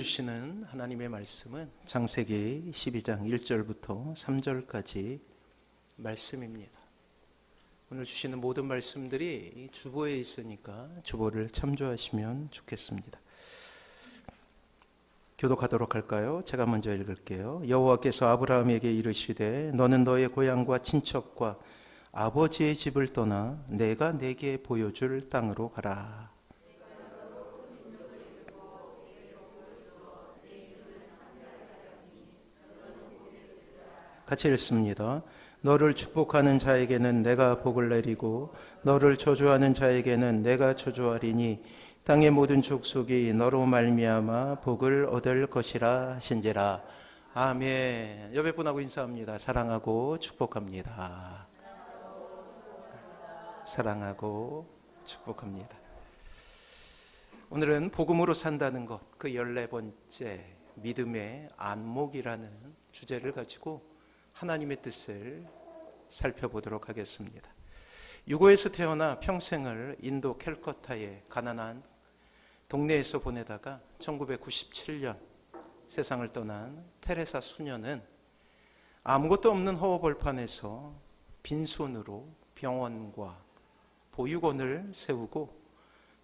주시는 하나님의 말씀은 창세기 12장 1절부터 3절까지 말씀입니다. 오늘 주시는 모든 말씀들이 주보에 있으니까 주보를 참조하시면 좋겠습니다. 교독하도록 할까요? 제가 먼저 읽을게요. 여호와께서 아브라함에게 이르시되 너는 너의 고향과 친척과 아버지의 집을 떠나 내가 내게 보여줄 땅으로 가라. 같이 읽습니다. 너를 축복하는 자에게는 내가 복을 내리고 너를 저주하는 자에게는 내가 저주하리니 땅의 모든 족속이 너로 말미암아 복을 얻을 것이라 하신지라. 아멘. 옆에 분하고 인사합니다. 사랑하고 축복합니다. 사랑하고 축복합니다. 오늘은 복음으로 산다는 것, 그 14번째 믿음의 안목이라는 주제를 가지고 하나님의 뜻을 살펴보도록 하겠습니다. 유고에서 태어나 평생을 인도 캘커타의 가난한 동네에서 보내다가 1997년 세상을 떠난 테레사 수녀는 아무것도 없는 허허벌판에서 빈손으로 병원과 보육원을 세우고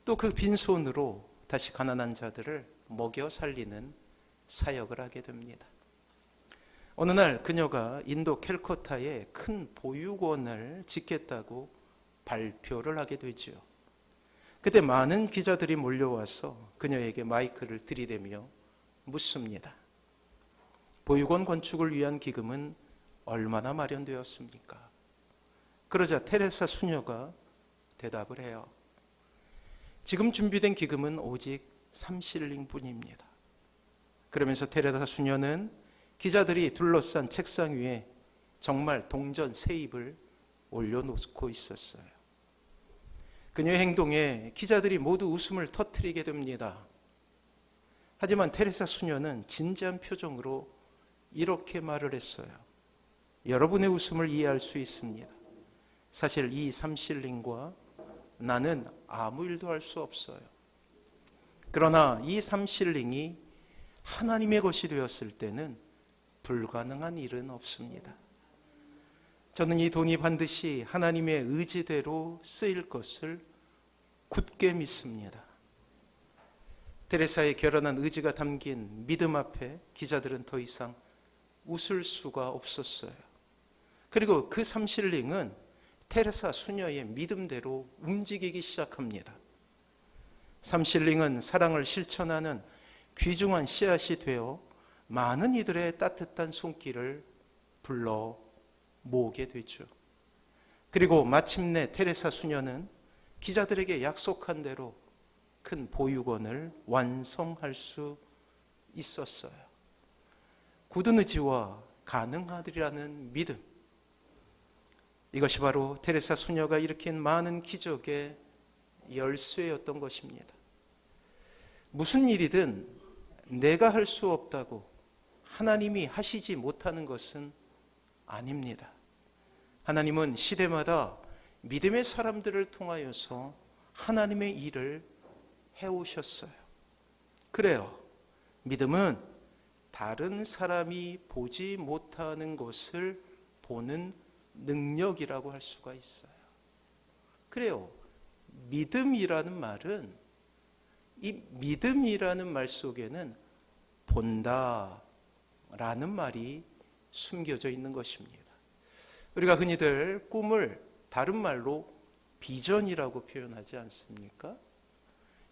또 그 빈손으로 다시 가난한 자들을 먹여 살리는 사역을 하게 됩니다. 어느 날 그녀가 인도 캘커타에 큰 보육원을 짓겠다고 발표를 하게 되지요. 그때 많은 기자들이 몰려와서 그녀에게 마이크를 들이대며 묻습니다. 보육원 건축을 위한 기금은 얼마나 마련되었습니까? 그러자 테레사 수녀가 대답을 해요. 지금 준비된 기금은 오직 3실링 뿐입니다. 그러면서 테레사 수녀는 기자들이 둘러싼 책상 위에 정말 동전 세입을 올려놓고 있었어요. 그녀의 행동에 기자들이 모두 웃음을 터뜨리게 됩니다. 하지만 테레사 수녀는 진지한 표정으로 이렇게 말을 했어요. 여러분의 웃음을 이해할 수 있습니다. 사실 이 3실링과 나는 아무 일도 할 수 없어요. 그러나 이 3실링이 하나님의 것이 되었을 때는 불가능한 일은 없습니다. 저는 이 돈이 반드시 하나님의 의지대로 쓰일 것을 굳게 믿습니다. 테레사의 결연한 의지가 담긴 믿음 앞에 기자들은 더 이상 웃을 수가 없었어요. 그리고 그 3실링은 테레사 수녀의 믿음대로 움직이기 시작합니다. 3실링은 사랑을 실천하는 귀중한 씨앗이 되어 많은 이들의 따뜻한 손길을 불러 모으게 되죠. 그리고 마침내 테레사 수녀는 기자들에게 약속한 대로 큰 보육원을 완성할 수 있었어요. 굳은 의지와 가능하리라는 믿음, 이것이 바로 테레사 수녀가 일으킨 많은 기적의 열쇠였던 것입니다. 무슨 일이든 내가 할 수 없다고 하나님이 하시지 못하는 것은 아닙니다. 하나님은 시대마다 믿음의 사람들을 통하여서 하나님의 일을 해오셨어요. 그래요. 믿음은 다른 사람이 보지 못하는 것을 보는 능력이라고 할 수가 있어요. 그래요. 믿음이라는 말은, 이 믿음이라는 말 속에는 본다 라는 말이 숨겨져 있는 것입니다. 우리가 흔히들 꿈을 다른 말로 비전이라고 표현하지 않습니까?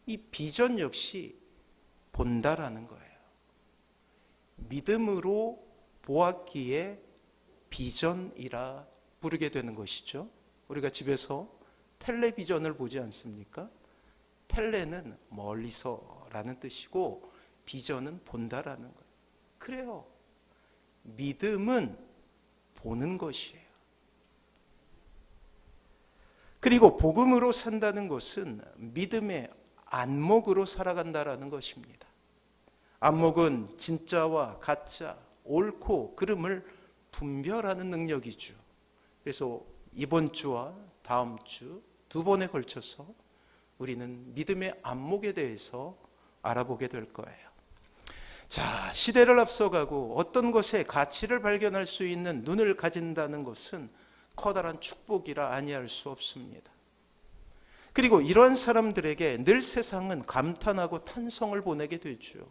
이 비전 역시 본다라는 거예요. 믿음으로 보았기에 비전이라 부르게 되는 것이죠. 우리가 집에서 텔레비전을 보지 않습니까? 텔레는 멀리서라는 뜻이고 비전은 본다라는 거예요. 그래요. 믿음은 보는 것이에요. 그리고 복음으로 산다는 것은 믿음의 안목으로 살아간다라는 것입니다. 안목은 진짜와 가짜, 옳고 그름을 분별하는 능력이죠. 그래서 이번 주와 다음 주 두 번에 걸쳐서 우리는 믿음의 안목에 대해서 알아보게 될 거예요. 자, 시대를 앞서가고 어떤 것에 가치를 발견할 수 있는 눈을 가진다는 것은 커다란 축복이라 아니할 수 없습니다. 그리고 이러한 사람들에게 늘 세상은 감탄하고 탄성을 보내게 되죠.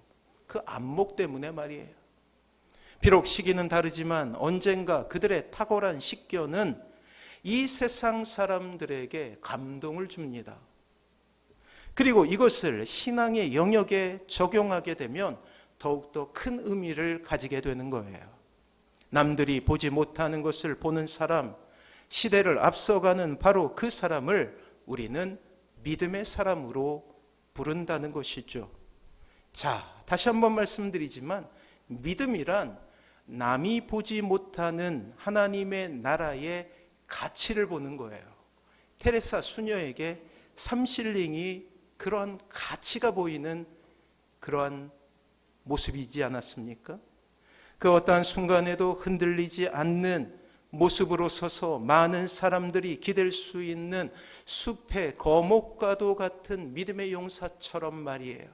그 안목 때문에 말이에요. 비록 시기는 다르지만 언젠가 그들의 탁월한 식견은 이 세상 사람들에게 감동을 줍니다. 그리고 이것을 신앙의 영역에 적용하게 되면 더욱더 큰 의미를 가지게 되는 거예요. 남들이 보지 못하는 것을 보는 사람, 시대를 앞서가는 바로 그 사람을 우리는 믿음의 사람으로 부른다는 것이죠. 자, 다시 한번 말씀드리지만 믿음이란 남이 보지 못하는 하나님의 나라의 가치를 보는 거예요. 테레사 수녀에게 삼실링이 그러한 가치가 보이는 그러한 모습이지 않았습니까? 그 어떠한 순간에도 흔들리지 않는 모습으로 서서 많은 사람들이 기댈 수 있는 숲의 거목과도 같은 믿음의 용사처럼 말이에요.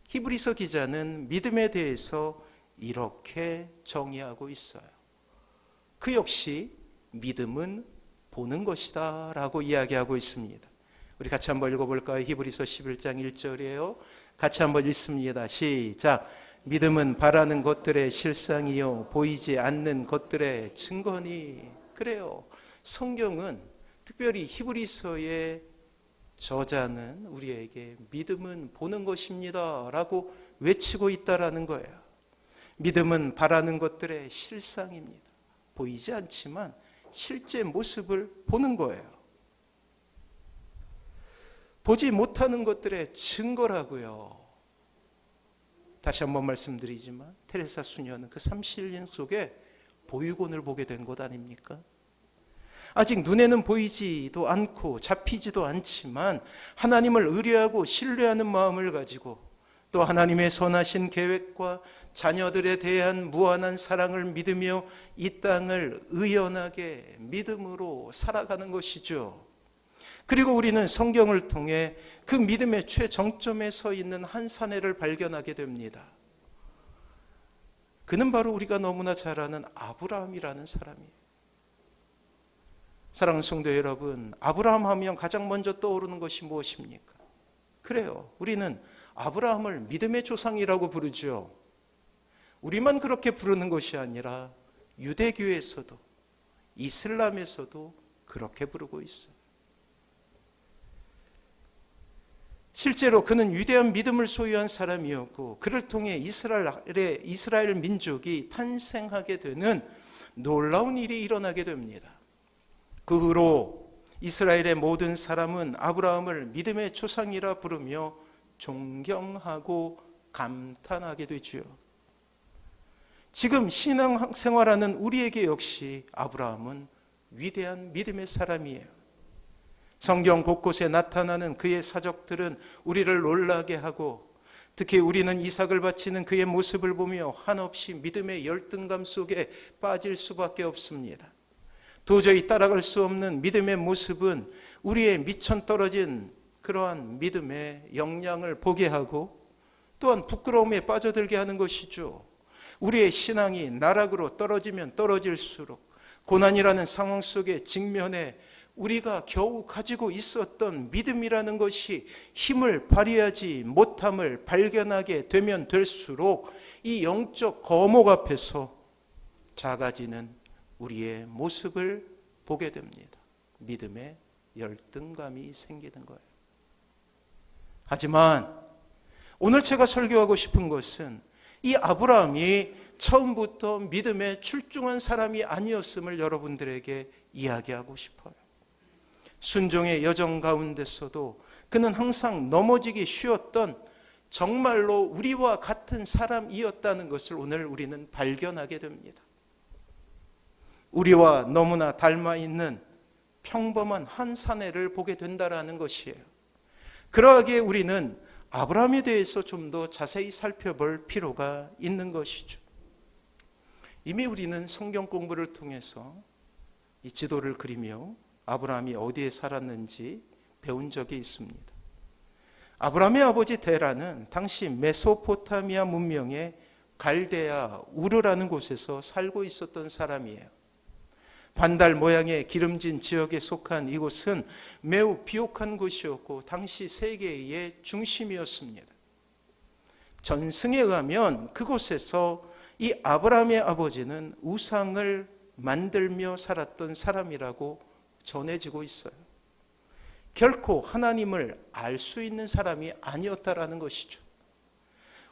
히브리서 기자는 믿음에 대해서 이렇게 정의하고 있어요. 그 역시 믿음은 보는 것이다 라고 이야기하고 있습니다. 우리 같이 한번 읽어볼까요? 히브리서 11장 1절이에요. 같이 한번 읽습니다. 시작. 믿음은 바라는 것들의 실상이요 보이지 않는 것들의 증거니. 그래요. 성경은 특별히 히브리서의 저자는 우리에게 믿음은 보는 것입니다 라고 외치고 있다라는 거예요. 믿음은 바라는 것들의 실상입니다. 보이지 않지만 실제 모습을 보는 거예요. 보지 못하는 것들의 증거라고요. 다시 한번 말씀드리지만 테레사 수녀는 그 삼실린 속에 보육원을 보게 된 것 아닙니까? 아직 눈에는 보이지도 않고 잡히지도 않지만 하나님을 의뢰하고 신뢰하는 마음을 가지고 또 하나님의 선하신 계획과 자녀들에 대한 무한한 사랑을 믿으며 이 땅을 의연하게 믿음으로 살아가는 것이죠. 그리고 우리는 성경을 통해 그 믿음의 최정점에 서 있는 한 사내를 발견하게 됩니다. 그는 바로 우리가 너무나 잘 아는 아브라함이라는 사람이에요. 사랑하는 성도 여러분, 아브라함 하면 가장 먼저 떠오르는 것이 무엇입니까? 그래요. 우리는 아브라함을 믿음의 조상이라고 부르죠. 우리만 그렇게 부르는 것이 아니라 유대교에서도 이슬람에서도 그렇게 부르고 있어요. 실제로 그는 위대한 믿음을 소유한 사람이었고 그를 통해 이스라엘 민족이 탄생하게 되는 놀라운 일이 일어나게 됩니다. 그 후로 이스라엘의 모든 사람은 아브라함을 믿음의 조상이라 부르며 존경하고 감탄하게 되지요. 지금 신앙생활하는 우리에게 역시 아브라함은 위대한 믿음의 사람이에요. 성경 곳곳에 나타나는 그의 사적들은 우리를 놀라게 하고 특히 우리는 이삭을 바치는 그의 모습을 보며 한없이 믿음의 열등감 속에 빠질 수밖에 없습니다. 도저히 따라갈 수 없는 믿음의 모습은 우리의 미천떨어진 그러한 믿음의 역량을 보게 하고 또한 부끄러움에 빠져들게 하는 것이죠. 우리의 신앙이 나락으로 떨어지면 떨어질수록 고난이라는 상황 속에 직면해 우리가 겨우 가지고 있었던 믿음이라는 것이 힘을 발휘하지 못함을 발견하게 되면 될수록 이 영적 거목 앞에서 작아지는 우리의 모습을 보게 됩니다. 믿음의 열등감이 생기는 거예요. 하지만 오늘 제가 설교하고 싶은 것은 이 아브라함이 처음부터 믿음에 출중한 사람이 아니었음을 여러분들에게 이야기하고 싶어요. 순종의 여정 가운데서도 그는 항상 넘어지기 쉬웠던 정말로 우리와 같은 사람이었다는 것을 오늘 우리는 발견하게 됩니다. 우리와 너무나 닮아있는 평범한 한 사내를 보게 된다는 것이에요. 그러하기에 우리는 아브라함에 대해서 좀 더 자세히 살펴볼 필요가 있는 것이죠. 이미 우리는 성경 공부를 통해서 이 지도를 그리며 아브라함이 어디에 살았는지 배운 적이 있습니다. 아브라함의 아버지 데라는 당시 메소포타미아 문명의 갈대아 우르라는 곳에서 살고 있었던 사람이에요. 반달 모양의 기름진 지역에 속한 이곳은 매우 비옥한 곳이었고 당시 세계의 중심이었습니다. 전승에 의하면 그곳에서 이 아브라함의 아버지는 우상을 만들며 살았던 사람이라고 전해지고 있어요. 결코 하나님을 알 수 있는 사람이 아니었다라는 것이죠.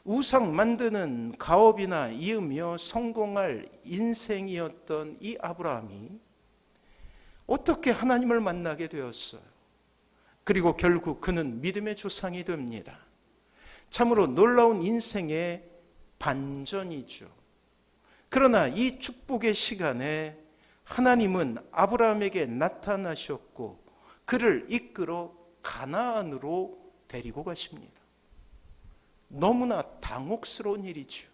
우상 만드는 가업이나 이으며 성공할 인생이었던 이 아브라함이 어떻게 하나님을 만나게 되었어요? 그리고 결국 그는 믿음의 조상이 됩니다. 참으로 놀라운 인생의 반전이죠. 그러나 이 축복의 시간에 하나님은 아브라함에게 나타나셨고 그를 이끌어 가나안으로 데리고 가십니다. 너무나 당혹스러운 일이죠.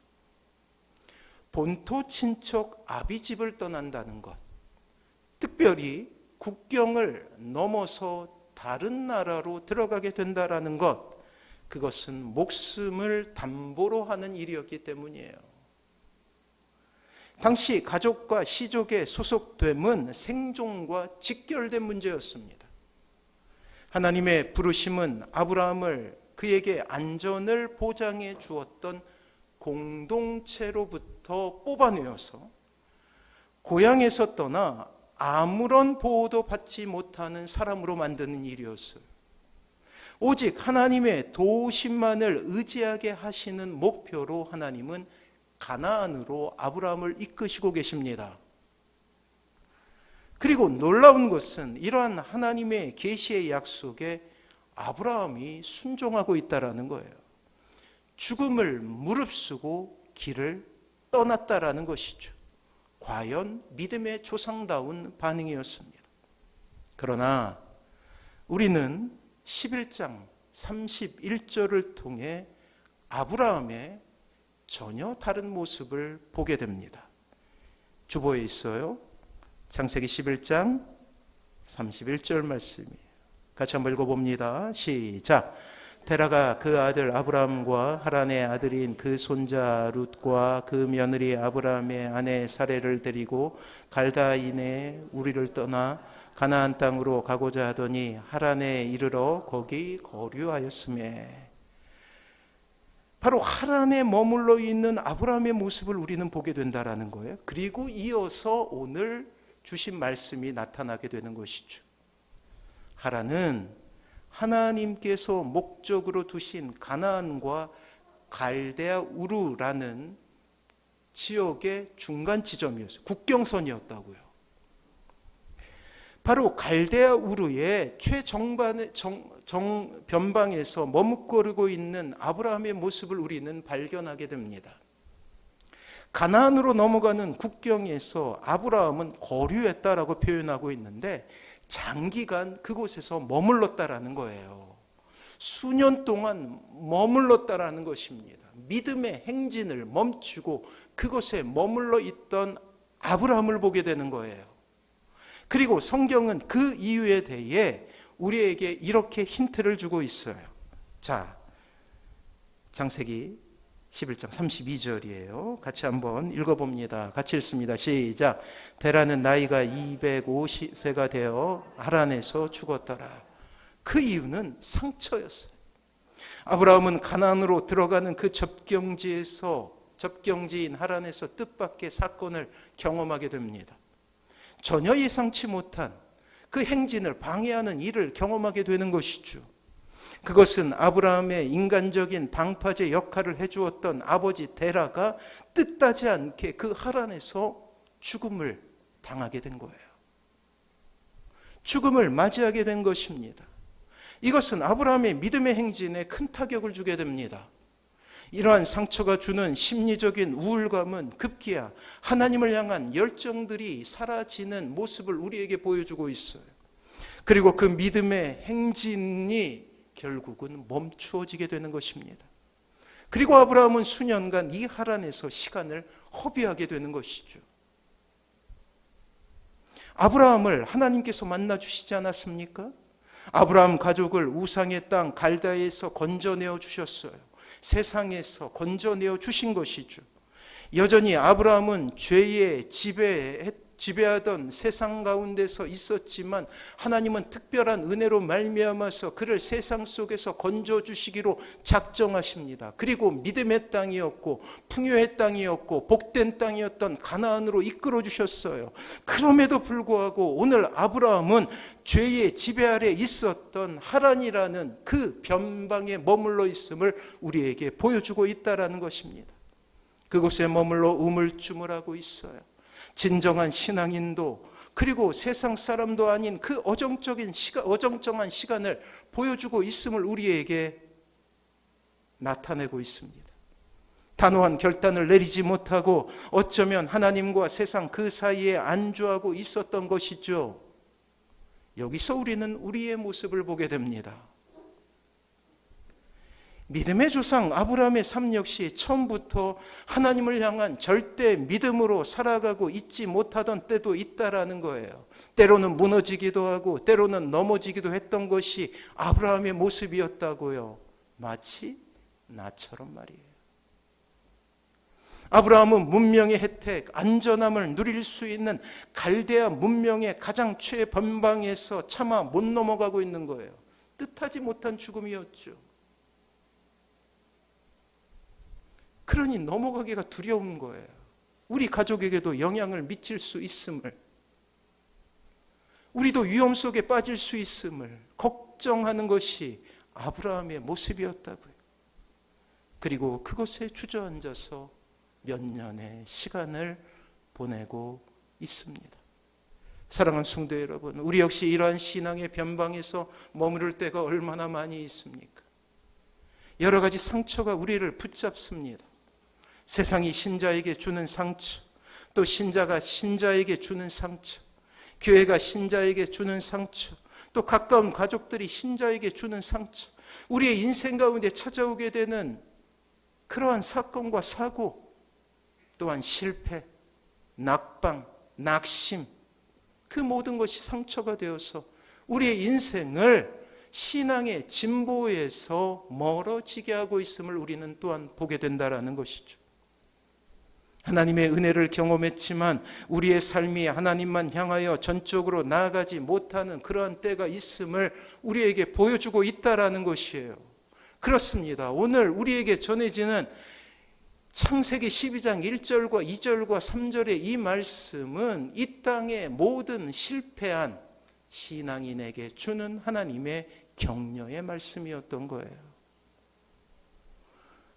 본토 친척 아비집을 떠난다는 것, 특별히 국경을 넘어서 다른 나라로 들어가게 된다는 것, 그것은 목숨을 담보로 하는 일이었기 때문이에요. 당시 가족과 시족의 소속됨은 생존과 직결된 문제였습니다. 하나님의 부르심은 아브라함을 그에게 안전을 보장해 주었던 공동체로부터 뽑아내어서 고향에서 떠나 아무런 보호도 받지 못하는 사람으로 만드는 일이었어요. 오직 하나님의 도우심만을 의지하게 하시는 목표로 하나님은 가나안으로 아브라함을 이끄시고 계십니다. 그리고 놀라운 것은 이러한 하나님의 계시의 약속에 아브라함이 순종하고 있다라는 거예요. 죽음을 무릅쓰고 길을 떠났다라는 것이죠. 과연 믿음의 조상다운 반응이었습니다. 그러나 우리는 11장 31절을 통해 아브라함의 전혀 다른 모습을 보게 됩니다. 주보에 있어요. 창세기 11장 31절 말씀이에요. 같이 한번 읽어봅니다. 시작. 데라가 그 아들 아브라함과 하란의 아들인 그 손자 룻과 그 며느리 아브라함의 아내 사레를 데리고 갈다인의 우리를 떠나 가나안 땅으로 가고자 하더니 하란에 이르러 거기 거류하였음에. 바로 하란에 머물러 있는 아브라함의 모습을 우리는 보게 된다라는 거예요. 그리고 이어서 오늘 주신 말씀이 나타나게 되는 것이죠. 하란은 하나님께서 목적으로 두신 가나안과 갈대아 우르라는 지역의 중간 지점이었어요. 국경선이었다고요. 바로 갈대아 우르의 최정변방에서 머뭇거리고 있는 아브라함의 모습을 우리는 발견하게 됩니다. 가나안으로 넘어가는 국경에서 아브라함은 거류했다라고 표현하고 있는데 장기간 그곳에서 머물렀다라는 거예요. 수년 동안 머물렀다라는 것입니다. 믿음의 행진을 멈추고 그곳에 머물러 있던 아브라함을 보게 되는 거예요. 그리고 성경은 그 이유에 대해 우리에게 이렇게 힌트를 주고 있어요. 자, 창세기 11장 32절이에요. 같이 한번 읽어봅니다. 같이 읽습니다. 시작. 데라는 나이가 250세가 되어 하란에서 죽었더라. 그 이유는 상처였어요. 아브라함은 가나안으로 들어가는 그 접경지인 하란에서 뜻밖의 사건을 경험하게 됩니다. 전혀 예상치 못한 그 행진을 방해하는 일을 경험하게 되는 것이죠. 그것은 아브라함의 인간적인 방파제 역할을 해주었던 아버지 데라가 뜻하지 않게 그 하란에서 죽음을 당하게 된 거예요. 죽음을 맞이하게 된 것입니다. 이것은 아브라함의 믿음의 행진에 큰 타격을 주게 됩니다. 이러한 상처가 주는 심리적인 우울감은 급기야 하나님을 향한 열정들이 사라지는 모습을 우리에게 보여주고 있어요. 그리고 그 믿음의 행진이 결국은 멈추어지게 되는 것입니다. 그리고 아브라함은 수년간 이 하란에서 시간을 허비하게 되는 것이죠. 아브라함을 하나님께서 만나 주시지 않았습니까? 아브라함 가족을 우상의 땅 갈다에서 건져내어 주셨어요. 세상에서 건져내어 주신 것이죠. 여전히 아브라함은 죄의 지배하던 세상 가운데서 있었지만 하나님은 특별한 은혜로 말미암아서 그를 세상 속에서 건져주시기로 작정하십니다. 그리고 믿음의 땅이었고 풍요의 땅이었고 복된 땅이었던 가나안으로 이끌어 주셨어요. 그럼에도 불구하고 오늘 아브라함은 죄의 지배 아래 있었던 하란이라는 그 변방에 머물러 있음을 우리에게 보여주고 있다는 것입니다. 그곳에 머물러 우물쭈물하고 있어요. 진정한 신앙인도 그리고 세상 사람도 아닌 그 어정쩡한 시간을 보여주고 있음을 우리에게 나타내고 있습니다. 단호한 결단을 내리지 못하고 어쩌면 하나님과 세상 그 사이에 안주하고 있었던 것이죠. 여기서 우리는 우리의 모습을 보게 됩니다. 믿음의 조상 아브라함의 삶 역시 처음부터 하나님을 향한 절대 믿음으로 살아가고 있지 못하던 때도 있다라는 거예요. 때로는 무너지기도 하고 때로는 넘어지기도 했던 것이 아브라함의 모습이었다고요. 마치 나처럼 말이에요. 아브라함은 문명의 혜택, 안전함을 누릴 수 있는 갈대아 문명의 가장 최변방에서 차마 못 넘어가고 있는 거예요. 뜻하지 못한 죽음이었죠. 그러니 넘어가기가 두려운 거예요. 우리 가족에게도 영향을 미칠 수 있음을, 우리도 위험 속에 빠질 수 있음을 걱정하는 것이 아브라함의 모습이었다고요. 그리고 그곳에 주저앉아서 몇 년의 시간을 보내고 있습니다. 사랑하는 성도 여러분, 우리 역시 이러한 신앙의 변방에서 머무를 때가 얼마나 많이 있습니까? 여러 가지 상처가 우리를 붙잡습니다. 세상이 신자에게 주는 상처, 또 신자가 신자에게 주는 상처, 교회가 신자에게 주는 상처, 또 가까운 가족들이 신자에게 주는 상처, 우리의 인생 가운데 찾아오게 되는 그러한 사건과 사고, 또한 실패, 낙방, 낙심, 그 모든 것이 상처가 되어서 우리의 인생을 신앙의 진보에서 멀어지게 하고 있음을 우리는 또한 보게 된다는 것이죠. 하나님의 은혜를 경험했지만 우리의 삶이 하나님만 향하여 전적으로 나아가지 못하는 그러한 때가 있음을 우리에게 보여주고 있다는 것이에요. 그렇습니다. 오늘 우리에게 전해지는 창세기 12장 1절과 2절과 3절의 이 말씀은 이 땅의 모든 실패한 신앙인에게 주는 하나님의 격려의 말씀이었던 거예요.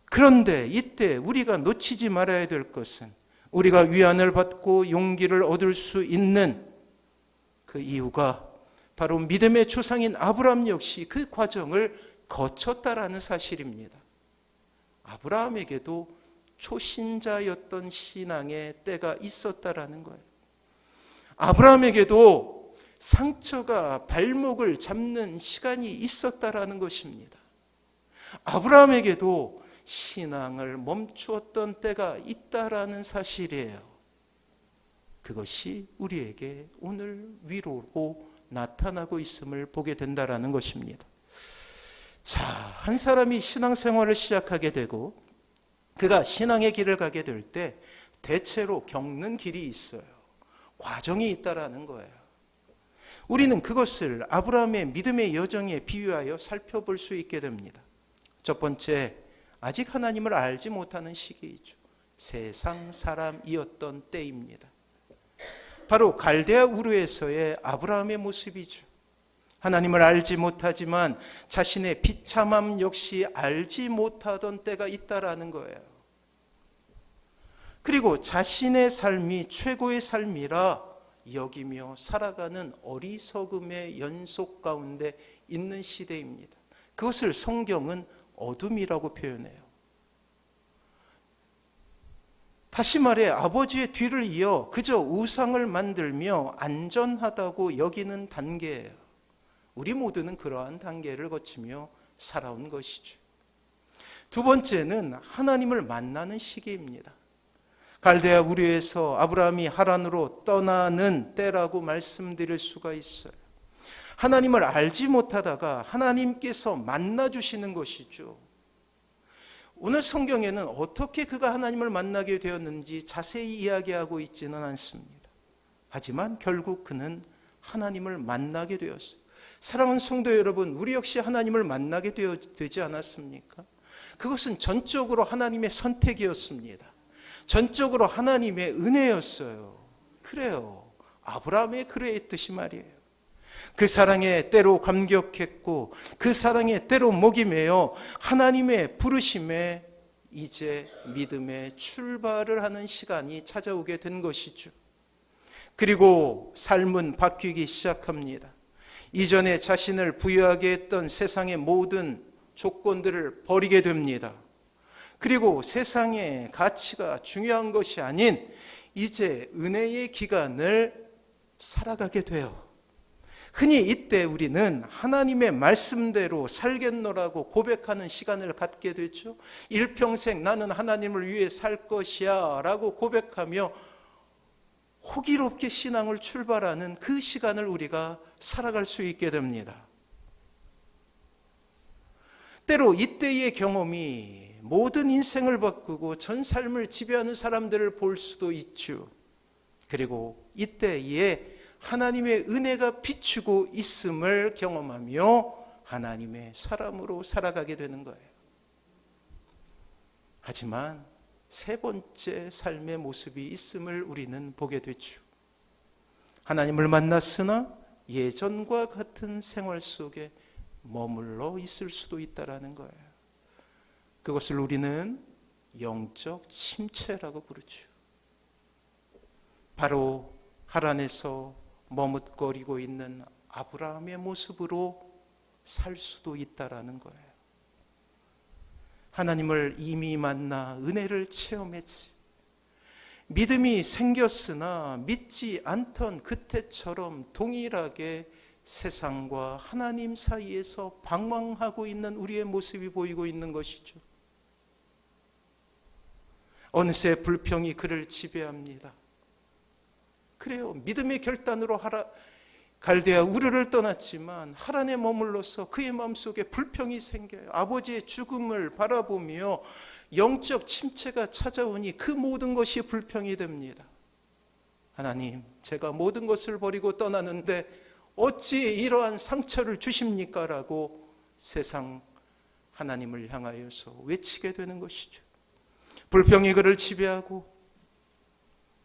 그런데 이때 우리가 놓치지 말아야 될 것은 우리가 위안을 받고 용기를 얻을 수 있는 그 이유가 바로 믿음의 조상인 아브라함 역시 그 과정을 거쳤다라는 사실입니다. 아브라함에게도 초신자였던 신앙의 때가 있었다라는 거예요. 아브라함에게도 상처가 발목을 잡는 시간이 있었다라는 것입니다. 아브라함에게도 신앙을 멈추었던 때가 있다라는 사실이에요. 그것이 우리에게 오늘 위로로 나타나고 있음을 보게 된다라는 것입니다. 자, 한 사람이 신앙생활을 시작하게 되고 그가 신앙의 길을 가게 될 때 대체로 겪는 길이 있어요. 과정이 있다라는 거예요. 우리는 그것을 아브라함의 믿음의 여정에 비유하여 살펴볼 수 있게 됩니다. 첫 번째, 아직 하나님을 알지 못하는 시기이죠. 세상 사람이었던 때입니다. 바로 갈대아 우르에서의 아브라함의 모습이죠. 하나님을 알지 못하지만 자신의 비참함 역시 알지 못하던 때가 있다라는 거예요. 그리고 자신의 삶이 최고의 삶이라 여기며 살아가는 어리석음의 연속 가운데 있는 시대입니다. 그것을 성경은 어둠이라고 표현해요. 다시 말해 아버지의 뒤를 이어 그저 우상을 만들며 안전하다고 여기는 단계예요. 우리 모두는 그러한 단계를 거치며 살아온 것이죠. 두 번째는 하나님을 만나는 시기입니다. 갈대아 우르에서 아브라함이 하란으로 떠나는 때라고 말씀드릴 수가 있어요. 하나님을 알지 못하다가 하나님께서 만나주시는 것이죠. 오늘 성경에는 어떻게 그가 하나님을 만나게 되었는지 자세히 이야기하고 있지는 않습니다. 하지만 결국 그는 하나님을 만나게 되었어요. 사랑하는 성도 여러분, 우리 역시 하나님을 만나게 되지 않았습니까? 그것은 전적으로 하나님의 선택이었습니다. 전적으로 하나님의 은혜였어요. 그래요. 아브라함의 그러했듯이 말이에요. 그 사랑에 때로 감격했고 그 사랑에 때로 목이 메어 하나님의 부르심에 이제 믿음의 출발을 하는 시간이 찾아오게 된 것이죠. 그리고 삶은 바뀌기 시작합니다. 이전에 자신을 부유하게 했던 세상의 모든 조건들을 버리게 됩니다. 그리고 세상의 가치가 중요한 것이 아닌 이제 은혜의 기간을 살아가게 돼요. 흔히 이때 우리는 하나님의 말씀대로 살겠노라고 고백하는 시간을 갖게 되죠. 일평생 나는 하나님을 위해 살 것이야 라고 고백하며 호기롭게 신앙을 출발하는 그 시간을 우리가 살아갈 수 있게 됩니다. 때로 이때의 경험이 모든 인생을 바꾸고 전 삶을 지배하는 사람들을 볼 수도 있죠. 그리고 이때에 하나님의 은혜가 비추고 있음을 경험하며 하나님의 사람으로 살아가게 되는 거예요. 하지만 세 번째 삶의 모습이 있음을 우리는 보게 되죠. 하나님을 만났으나 예전과 같은 생활 속에 머물러 있을 수도 있다는 거예요. 그것을 우리는 영적 침체라고 부르죠. 바로 하란에서 머뭇거리고 있는 아브라함의 모습으로 살 수도 있다는 거예요. 하나님을 이미 만나 은혜를 체험했지. 믿음이 생겼으나 믿지 않던 그때처럼 동일하게 세상과 하나님 사이에서 방황하고 있는 우리의 모습이 보이고 있는 것이죠. 어느새 불평이 그를 지배합니다. 그래요. 믿음의 결단으로 갈대아 우르를 떠났지만 하란에 머물러서 그의 마음속에 불평이 생겨요. 아버지의 죽음을 바라보며 영적 침체가 찾아오니 그 모든 것이 불평이 됩니다. 하나님, 제가 모든 것을 버리고 떠나는데 어찌 이러한 상처를 주십니까? 라고 세상 하나님을 향하여서 외치게 되는 것이죠. 불평이 그를 지배하고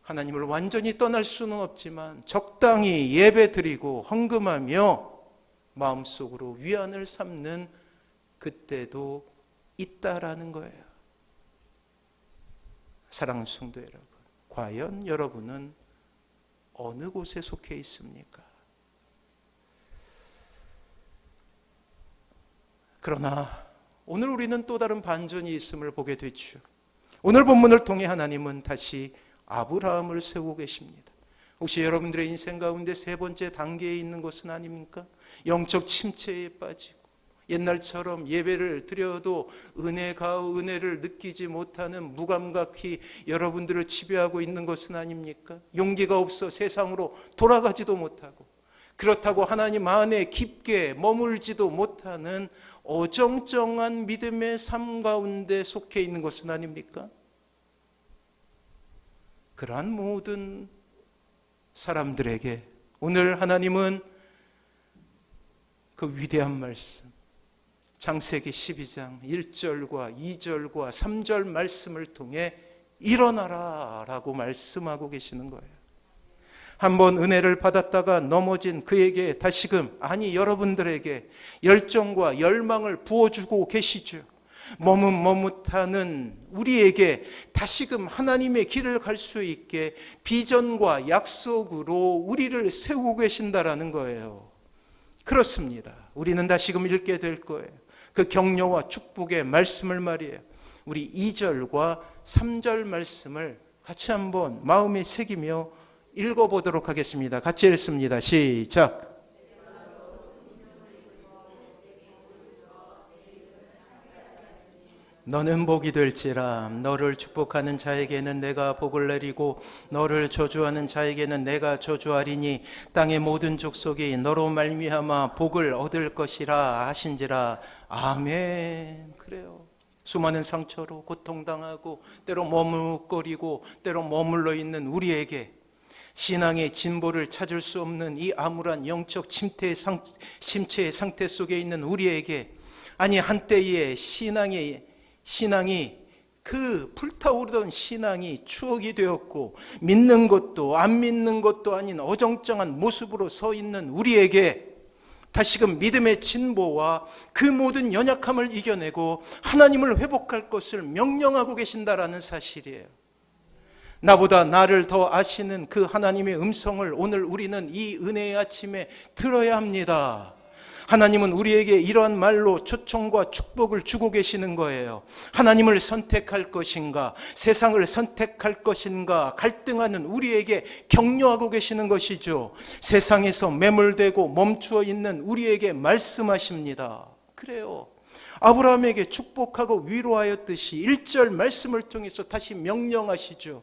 하나님을 완전히 떠날 수는 없지만 적당히 예배드리고 헌금하며 마음속으로 위안을 삼는 그때도 있다라는 거예요. 사랑하는 성도 여러분, 과연 여러분은 어느 곳에 속해 있습니까? 그러나 오늘 우리는 또 다른 반전이 있음을 보게 되죠. 오늘 본문을 통해 하나님은 다시 아브라함을 세우고 계십니다. 혹시 여러분들의 인생 가운데 세 번째 단계에 있는 것은 아닙니까? 영적 침체에 빠지고 옛날처럼 예배를 드려도 은혜를 느끼지 못하는 무감각이 여러분들을 지배하고 있는 것은 아닙니까? 용기가 없어 세상으로 돌아가지도 못하고 그렇다고 하나님 안에 깊게 머물지도 못하는 어정쩡한 믿음의 삶 가운데 속해 있는 것은 아닙니까? 그러한 모든 사람들에게 오늘 하나님은 그 위대한 말씀, 창세기 12장 1절과 2절과 3절 말씀을 통해 일어나라 라고 말씀하고 계시는 거예요. 한번 은혜를 받았다가 넘어진 그에게 다시금, 아니 여러분들에게 열정과 열망을 부어주고 계시죠. 머뭇머뭇하는 우리에게 다시금 하나님의 길을 갈 수 있게 비전과 약속으로 우리를 세우고 계신다라는 거예요. 그렇습니다. 우리는 다시금 읽게 될 거예요. 그 격려와 축복의 말씀을 말이에요. 우리 2절과 3절 말씀을 같이 한번 마음에 새기며 읽어보도록 하겠습니다. 같이 읽습니다. 시작. 너는 복이 될지라. 너를 축복하는 자에게는 내가 복을 내리고 너를 저주하는 자에게는 내가 저주하리니 땅의 모든 족속이 너로 말미암아 복을 얻을 것이라 하신지라. 아멘. 그래요. 수많은 상처로 고통당하고 때로 머뭇거리고 때로 머물러 있는 우리에게 신앙의 진보를 찾을 수 없는 이 암울한 영적 침체의 상태 속에 있는 우리에게, 아니 한때의 신앙이 그 불타오르던 신앙이 추억이 되었고 믿는 것도 안 믿는 것도 아닌 어정쩡한 모습으로 서 있는 우리에게 다시금 믿음의 진보와 그 모든 연약함을 이겨내고 하나님을 회복할 것을 명령하고 계신다라는 사실이에요. 나보다 나를 더 아시는 그 하나님의 음성을 오늘 우리는 이 은혜의 아침에 들어야 합니다. 하나님은 우리에게 이러한 말로 초청과 축복을 주고 계시는 거예요. 하나님을 선택할 것인가, 세상을 선택할 것인가 갈등하는 우리에게 격려하고 계시는 것이죠. 세상에서 매몰되고 멈추어 있는 우리에게 말씀하십니다. 그래요. 아브라함에게 축복하고 위로하였듯이 1절 말씀을 통해서 다시 명령하시죠.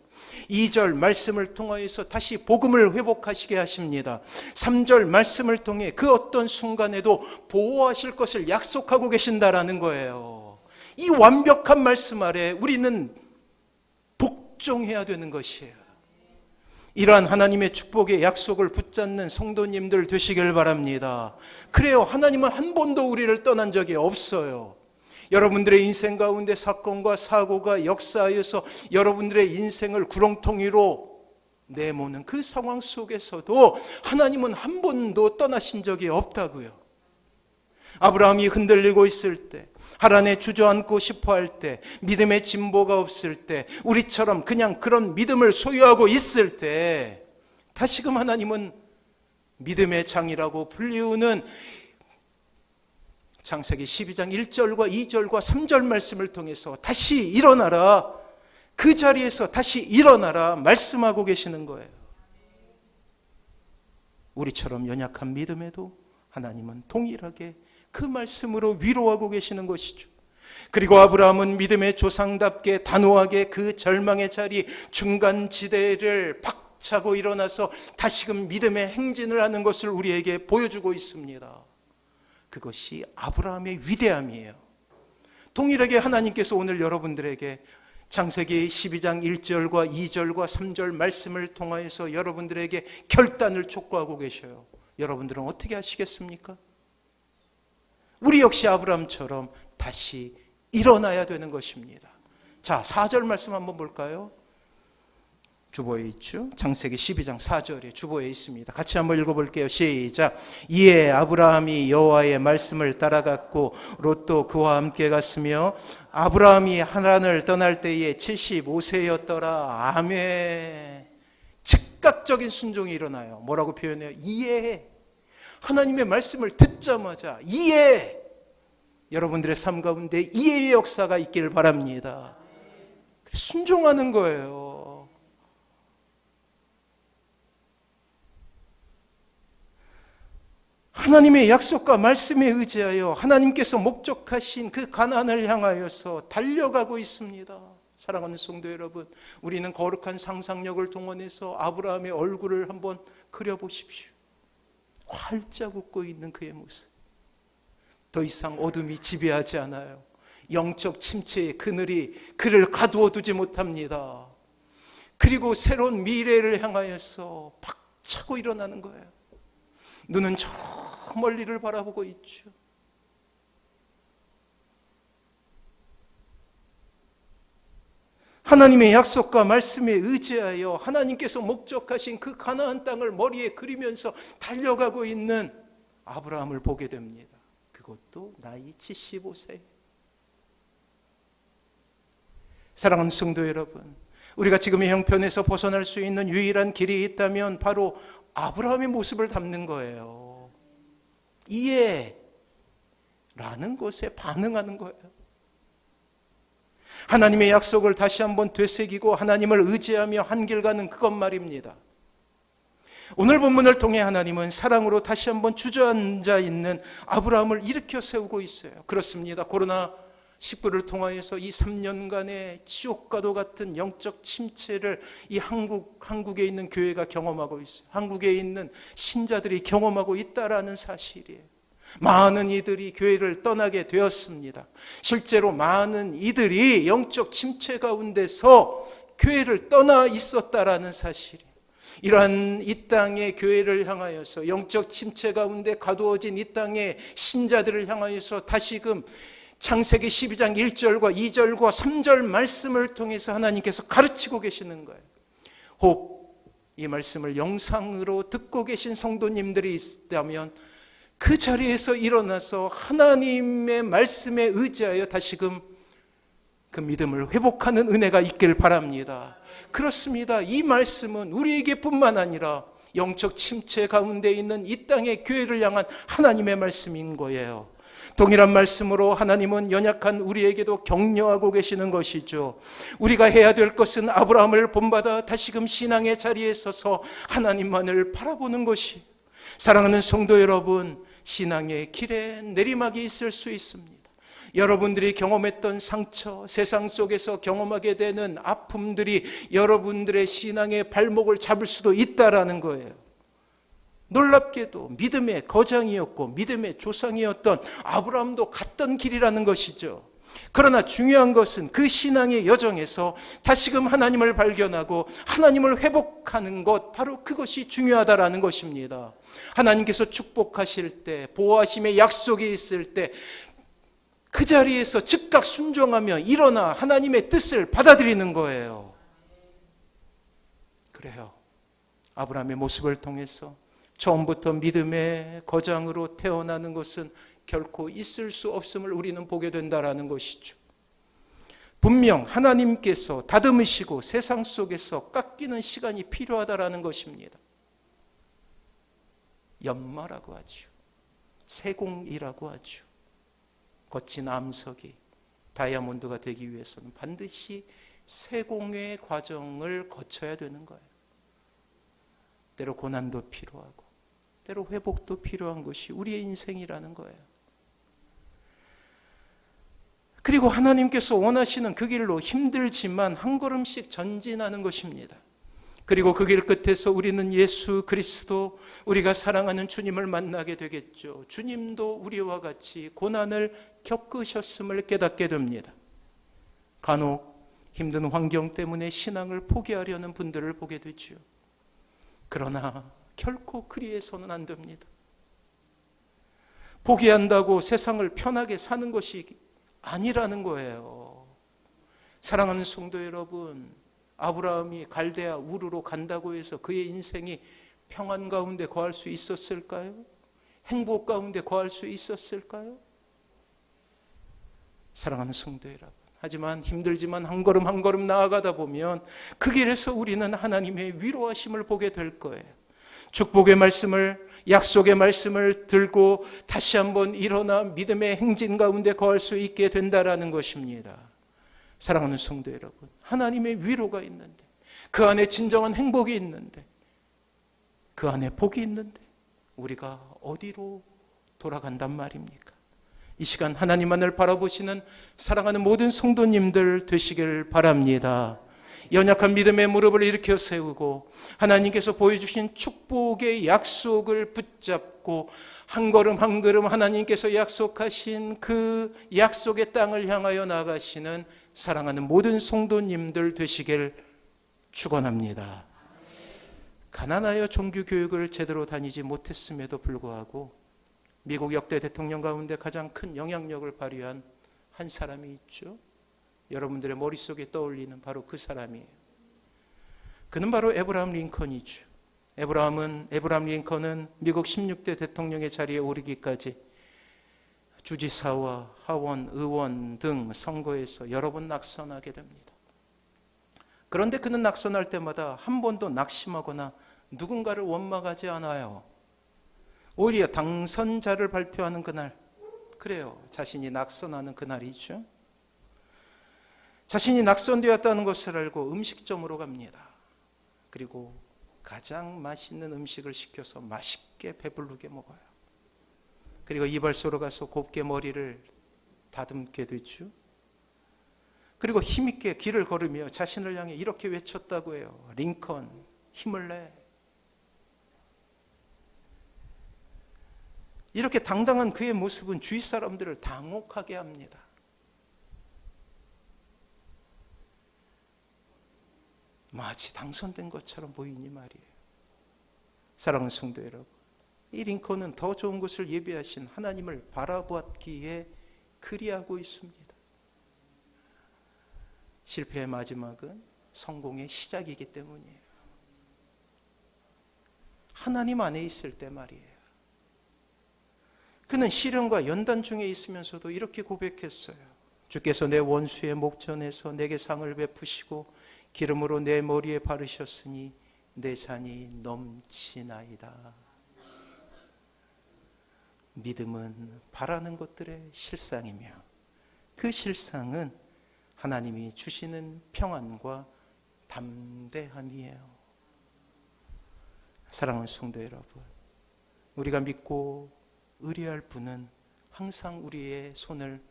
2절 말씀을 통하여서 다시 복음을 회복하시게 하십니다. 3절 말씀을 통해 그 어떤 순간에도 보호하실 것을 약속하고 계신다라는 거예요. 이 완벽한 말씀 아래 우리는 복종해야 되는 것이에요. 이러한 하나님의 축복의 약속을 붙잡는 성도님들 되시길 바랍니다. 그래요. 하나님은 한 번도 우리를 떠난 적이 없어요. 여러분들의 인생 가운데 사건과 사고가 역사하여서 여러분들의 인생을 구렁텅이로 내모는 그 상황 속에서도 하나님은 한 번도 떠나신 적이 없다고요. 아브라함이 흔들리고 있을 때, 하란에 주저앉고 싶어 할 때, 믿음의 진보가 없을 때, 우리처럼 그냥 그런 믿음을 소유하고 있을 때 다시금 하나님은 믿음의 장이라고 불리우는 창세기 12장 1절과 2절과 3절 말씀을 통해서 다시 일어나라, 그 자리에서 다시 일어나라 말씀하고 계시는 거예요. 우리처럼 연약한 믿음에도 하나님은 동일하게 그 말씀으로 위로하고 계시는 것이죠. 그리고 아브라함은 믿음의 조상답게 단호하게 그 절망의 자리 중간지대를 박차고 일어나서 다시금 믿음의 행진을 하는 것을 우리에게 보여주고 있습니다. 그것이 아브라함의 위대함이에요. 동일하게 하나님께서 오늘 여러분들에게 창세기 12장 1절과 2절과 3절 말씀을 통하여서 여러분들에게 결단을 촉구하고 계셔요. 여러분들은 어떻게 하시겠습니까? 우리 역시 아브라함처럼 다시 일어나야 되는 것입니다. 자, 4절 말씀 한번 볼까요? 주보에 있죠. 창세기 12장 4절에 주보에 있습니다. 같이 한번 읽어볼게요. 시작. 이에 아브라함이 여호와의 말씀을 따라갔고 롯도 그와 함께 갔으며 아브라함이 하란을 떠날 때에 75세였더라. 아멘. 즉각적인 순종이 일어나요. 뭐라고 표현해요? 이해해. 하나님의 말씀을 듣자마자 이해. 여러분들의 삶 가운데 이해의 역사가 있기를 바랍니다. 순종하는 거예요. 하나님의 약속과 말씀에 의지하여 하나님께서 목적하신 그 가나안을 향하여서 달려가고 있습니다. 사랑하는 성도 여러분, 우리는 거룩한 상상력을 동원해서 아브라함의 얼굴을 한번 그려보십시오. 활짝 웃고 있는 그의 모습. 더 이상 어둠이 지배하지 않아요. 영적 침체의 그늘이 그를 가두어 두지 못합니다. 그리고 새로운 미래를 향하여서 박차고 일어나는 거예요. 눈은 저 멀리를 바라보고 있죠. 하나님의 약속과 말씀에 의지하여 하나님께서 목적하신 그 가나안 땅을 머리에 그리면서 달려가고 있는 아브라함을 보게 됩니다. 그것도 나이 75세. 사랑하는 성도 여러분, 우리가 지금의 형편에서 벗어날 수 있는 유일한 길이 있다면 바로 아브라함의 모습을 담는 거예요. 이해라는 것에 반응하는 거예요. 하나님의 약속을 다시 한번 되새기고 하나님을 의지하며 한 길 가는 그것 말입니다. 오늘 본문을 통해 하나님은 사랑으로 다시 한번 주저앉아 있는 아브라함을 일으켜 세우고 있어요. 그렇습니다. 그러나 식부를 통하여서 이 3년간의 지옥과도 같은 영적 침체를 이 한국에 있는 교회가 경험하고 있어요. 한국에 있는 신자들이 경험하고 있다라는 사실이에요. 많은 이들이 교회를 떠나게 되었습니다. 실제로 많은 이들이 영적 침체 가운데서 교회를 떠나 있었다라는 사실이에요. 이러한 이 땅의 교회를 향하여서 영적 침체 가운데 가두어진 이 땅의 신자들을 향하여서 다시금 창세기 12장 1절과 2절과 3절 말씀을 통해서 하나님께서 가르치고 계시는 거예요. 혹 이 말씀을 영상으로 듣고 계신 성도님들이 있다면 그 자리에서 일어나서 하나님의 말씀에 의지하여 다시금 그 믿음을 회복하는 은혜가 있길 바랍니다. 그렇습니다. 이 말씀은 우리에게 뿐만 아니라 영적 침체 가운데 있는 이 땅의 교회를 향한 하나님의 말씀인 거예요. 동일한 말씀으로 하나님은 연약한 우리에게도 격려하고 계시는 것이죠. 우리가 해야 될 것은 아브라함을 본받아 다시금 신앙의 자리에 서서 하나님만을 바라보는 것이, 사랑하는 성도 여러분, 신앙의 길에 내리막이 있을 수 있습니다. 여러분들이 경험했던 상처, 세상 속에서 경험하게 되는 아픔들이 여러분들의 신앙의 발목을 잡을 수도 있다라는 거예요. 놀랍게도 믿음의 거장이었고 믿음의 조상이었던 아브라함도 갔던 길이라는 것이죠. 그러나 중요한 것은 그 신앙의 여정에서 다시금 하나님을 발견하고 하나님을 회복하는 것, 바로 그것이 중요하다라는 것입니다. 하나님께서 축복하실 때, 보호하심의 약속이 있을 때 그 자리에서 즉각 순종하며 일어나 하나님의 뜻을 받아들이는 거예요. 그래요. 아브라함의 모습을 통해서 처음부터 믿음의 거장으로 태어나는 것은 결코 있을 수 없음을 우리는 보게 된다라는 것이죠. 분명 하나님께서 다듬으시고 세상 속에서 깎이는 시간이 필요하다라는 것입니다. 연마라고 하죠. 세공이라고 하죠. 거친 암석이 다이아몬드가 되기 위해서는 반드시 세공의 과정을 거쳐야 되는 거예요. 때로 고난도 필요하고 때로 회복도 필요한 것이 우리의 인생이라는 거예요. 그리고 하나님께서 원하시는 그 길로 힘들지만 한 걸음씩 전진하는 것입니다. 그리고 그 길 끝에서 우리는 예수 그리스도, 우리가 사랑하는 주님을 만나게 되겠죠. 주님도 우리와 같이 고난을 겪으셨음을 깨닫게 됩니다. 간혹 힘든 환경 때문에 신앙을 포기하려는 분들을 보게 되죠. 그러나 결코 그리해서는 안 됩니다. 포기한다고 세상을 편하게 사는 것이 아니라는 거예요. 사랑하는 성도 여러분, 아브라함이 갈대아 우르로 간다고 해서 그의 인생이 평안 가운데 거할 수 있었을까요? 행복 가운데 거할 수 있었을까요? 사랑하는 성도 여러분, 하지만 힘들지만 한 걸음 한 걸음 나아가다 보면 그 길에서 우리는 하나님의 위로하심을 보게 될 거예요. 축복의 말씀을, 약속의 말씀을 들고 다시 한번 일어나 믿음의 행진 가운데 거할 수 있게 된다라는 것입니다. 사랑하는 성도 여러분, 하나님의 위로가 있는데, 그 안에 진정한 행복이 있는데, 그 안에 복이 있는데 우리가 어디로 돌아간단 말입니까? 이 시간 하나님만을 바라보시는 사랑하는 모든 성도님들 되시길 바랍니다. 연약한 믿음의 무릎을 일으켜 세우고 하나님께서 보여주신 축복의 약속을 붙잡고 한 걸음 한 걸음 하나님께서 약속하신 그 약속의 땅을 향하여 나가시는 사랑하는 모든 성도님들 되시길 축원합니다. 가난하여 종교 교육을 제대로 다니지 못했음에도 불구하고 미국 역대 대통령 가운데 가장 큰 영향력을 발휘한 한 사람이 있죠. 여러분들의 머릿속에 떠올리는 바로 그 사람이에요. 그는 바로 에브라함 링컨이죠. 에브라함 링컨은 미국 16대 대통령의 자리에 오르기까지 주지사와 하원, 의원 등 선거에서 여러 번 낙선하게 됩니다. 그런데 그는 낙선할 때마다 한 번도 낙심하거나 누군가를 원망하지 않아요. 오히려 당선자를 발표하는 그날, 그래요, 자신이 낙선하는 그날이죠. 자신이 낙선되었다는 것을 알고 음식점으로 갑니다. 그리고 가장 맛있는 음식을 시켜서 맛있게 배부르게 먹어요. 그리고 이발소로 가서 곱게 머리를 다듬게 되죠. 그리고 힘있게 길을 걸으며 자신을 향해 이렇게 외쳤다고 해요. 링컨, 힘을 내. 이렇게 당당한 그의 모습은 주위 사람들을 당혹하게 합니다. 마치 당선된 것처럼 보이니 말이에요. 사랑하는 성도 여러분, 이 링컨은 더 좋은 것을 예비하신 하나님을 바라보았기에 그리하고 있습니다. 실패의 마지막은 성공의 시작이기 때문이에요. 하나님 안에 있을 때 말이에요. 그는 시련과 연단 중에 있으면서도 이렇게 고백했어요. 주께서 내 원수의 목전에서 내게 상을 베푸시고 기름으로 내 머리에 바르셨으니 내 잔이 넘치나이다. 믿음은 바라는 것들의 실상이며 그 실상은 하나님이 주시는 평안과 담대함이에요. 사랑하는 성도 여러분, 우리가 믿고 의뢰할 분은 항상 우리의 손을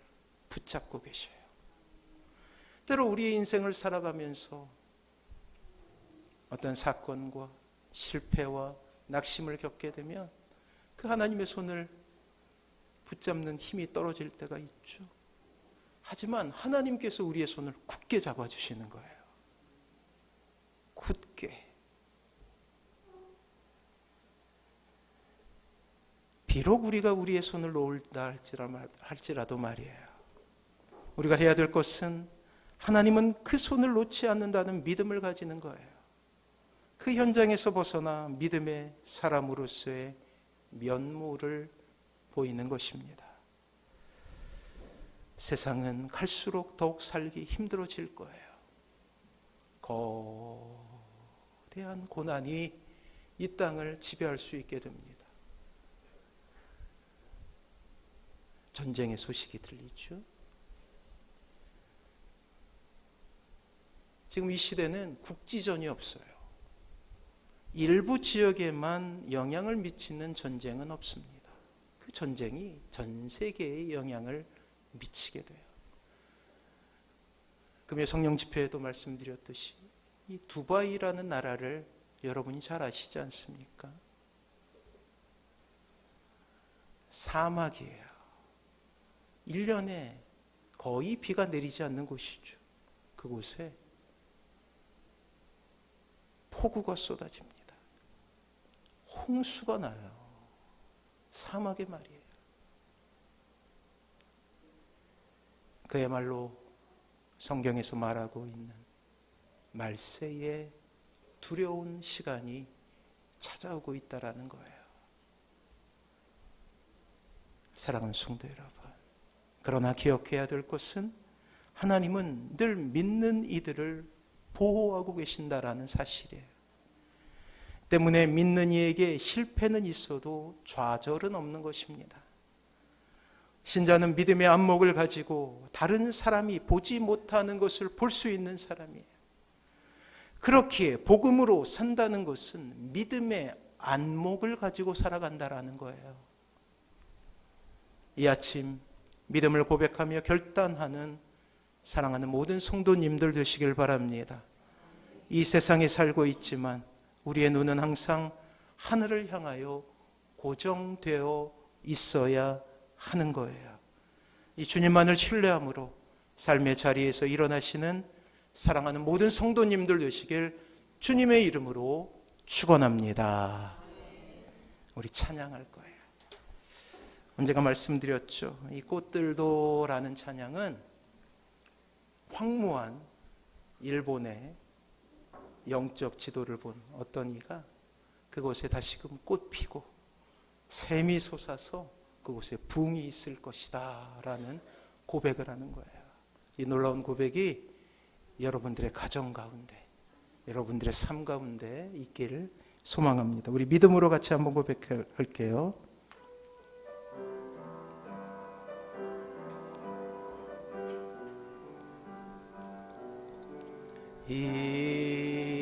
붙잡고 계셔요. 때로 우리의 인생을 살아가면서 어떤 사건과 실패와 낙심을 겪게 되면 그 하나님의 손을 붙잡는 힘이 떨어질 때가 있죠. 하지만 하나님께서 우리의 손을 굳게 잡아주시는 거예요. 굳게. 비록 우리가 우리의 손을 놓을다 할지라도 말이에요. 우리가 해야 될 것은 하나님은 그 손을 놓지 않는다는 믿음을 가지는 거예요. 그 현장에서 벗어나 믿음의 사람으로서의 면모를 보이는 것입니다. 세상은 갈수록 더욱 살기 힘들어질 거예요. 거대한 고난이 이 땅을 지배할 수 있게 됩니다. 전쟁의 소식이 들리죠. 지금 이 시대는 국지전이 없어요. 일부 지역에만 영향을 미치는 전쟁은 없습니다. 그 전쟁이 전 세계에 영향을 미치게 돼요. 금요 성령 집회에도 말씀드렸듯이 이 두바이라는 나라를 여러분이 잘 아시지 않습니까? 사막이에요. 1년에 거의 비가 내리지 않는 곳이죠. 그곳에 폭우가 쏟아집니다. 홍수가 나요. 사막에 말이에요. 그야말로 성경에서 말하고 있는 말세의 두려운 시간이 찾아오고 있다라는 거예요. 사랑하는 성도 여러분, 그러나 기억해야 될 것은 하나님은 늘 믿는 이들을 보호하고 계신다라는 사실이에요. 때문에 믿는 이에게 실패는 있어도 좌절은 없는 것입니다. 신자는 믿음의 안목을 가지고 다른 사람이 보지 못하는 것을 볼 수 있는 사람이에요. 그렇기에 복음으로 산다는 것은 믿음의 안목을 가지고 살아간다라는 거예요. 이 아침 믿음을 고백하며 결단하는 사랑하는 모든 성도님들 되시길 바랍니다. 이 세상에 살고 있지만 우리의 눈은 항상 하늘을 향하여 고정되어 있어야 하는 거예요. 이 주님만을 신뢰함으로 삶의 자리에서 일어나시는 사랑하는 모든 성도님들 되시길 주님의 이름으로 축원합니다. 우리 찬양할 거예요. 언제가 말씀드렸죠. 이 꽃들도라는 찬양은 황무한 일본의 영적 지도를 본 어떤 이가 그곳에 다시금 꽃 피고 샘이 솟아서 그곳에 붕이 있을 것이다 라는 고백을 하는 거예요. 이 놀라운 고백이 여러분들의 가정 가운데, 여러분들의 삶 가운데 있기를 소망합니다. 우리 믿음으로 같이 한번 고백할게요.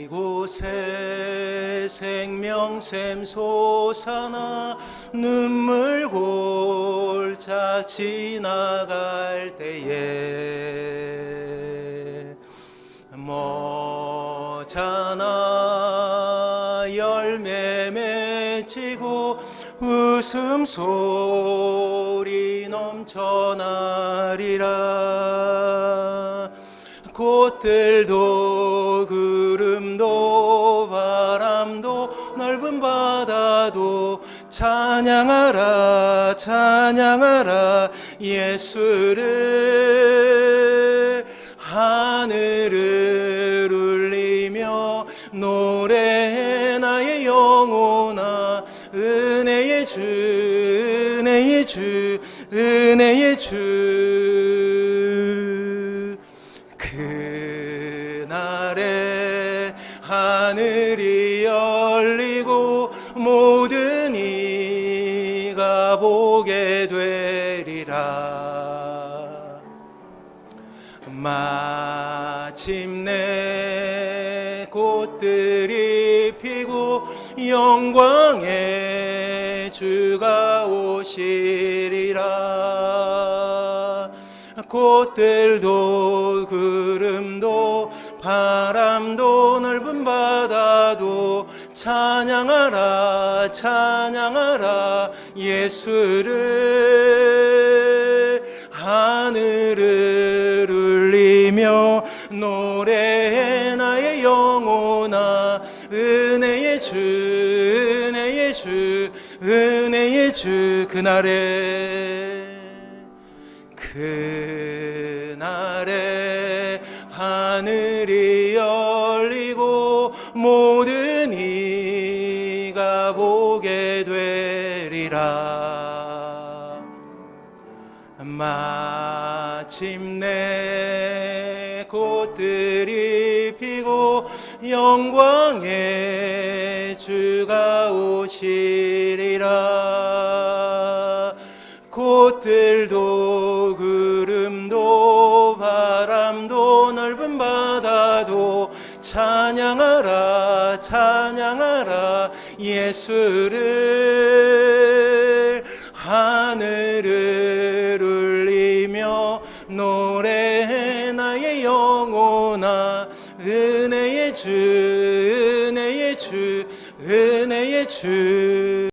이곳에 생명샘 솟아나 눈물 골짝 지나갈 때에 자나 열매 맺히고 웃음소리 넘쳐나리라. 꽃들도 구름도 바람도 넓은 바다도 찬양하라 찬양하라 예수를. 하늘을 울리며 노래해 나의 영혼아. 은혜의 주 은혜의 주 은혜의 주. 그날에 하늘이 열리고 모든 이가 보게 되리라. 마침내 꽃들이 피고 영광의 주가 오시리라. 꽃들도 구름도 바람도 넓은 바다도 찬양하라 찬양하라 예수를. 하늘을 울리며 노래해 나의 영혼아. 은혜의 주 은혜의 주 은혜의 주. 그날에 하늘이 열리고 모든 이가 보게 되리라. 마침내 꽃들이 피고 영광의 주가 오시리라. 꽃들도 구름도 바람도 넓은 바다도 찬양하라 찬양하라 예수를. 하늘을 울리며 노래해 나의 영혼아. 은혜의 주 은혜의 주 은혜의 주.